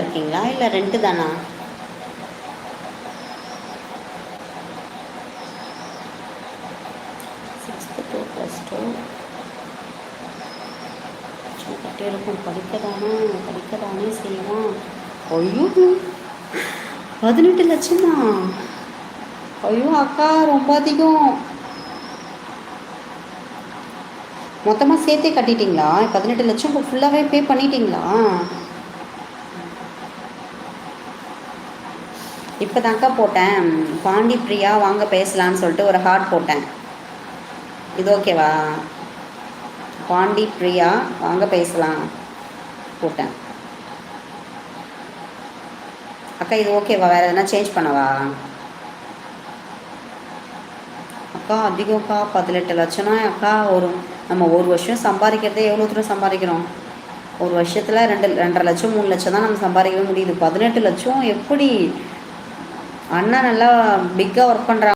இருக்கீங்களா இல்லை ரெண்ட்டு தானா? சிக்ஸ்த்து டூ ப்ளஸ் டூ கட்டியிருக்கும். படிக்கதானே செய்வான். ஐயோ, 18 லட்சமா? ஐயோ அக்கா, ரொம்ப அதிகம். மொத்தமாக சேர்த்தே கட்டிட்டீங்களா? 18 லட்சம் இப்போ ஃபுல்லாகவே பே பண்ணிட்டீங்களா? இப்போ தான்க்கா போட்டேன். பாண்டி பிரியா வாங்க பேசலான்னு சொல்லிட்டு ஒரு ஹார்ட் போட்டேன். இது ஓகேவா? பாண்டி பிரியா வாங்க பேசலாம் போட்டேன். அக்கா இது ஓகேவா? வேறு எதனா சேஞ்ச் பண்ணவா? அக்கா அதிகம்க்கா, 18 லட்சம்னா அக்கா, நம்ம ஒரு வருஷம் சம்பாதிக்கிறதே எவ்வளோ தூரம் சம்பாதிக்கிறோம்? ஒரு வருஷத்தில் 2.5 லட்சம் 3 லட்சம் தான் நம்ம சம்பாதிக்கவே முடியுது. 18 லட்சம் எப்படி? அண்ணா நல்லா பிக்காக ஒர்க் பண்ணுறாங்க.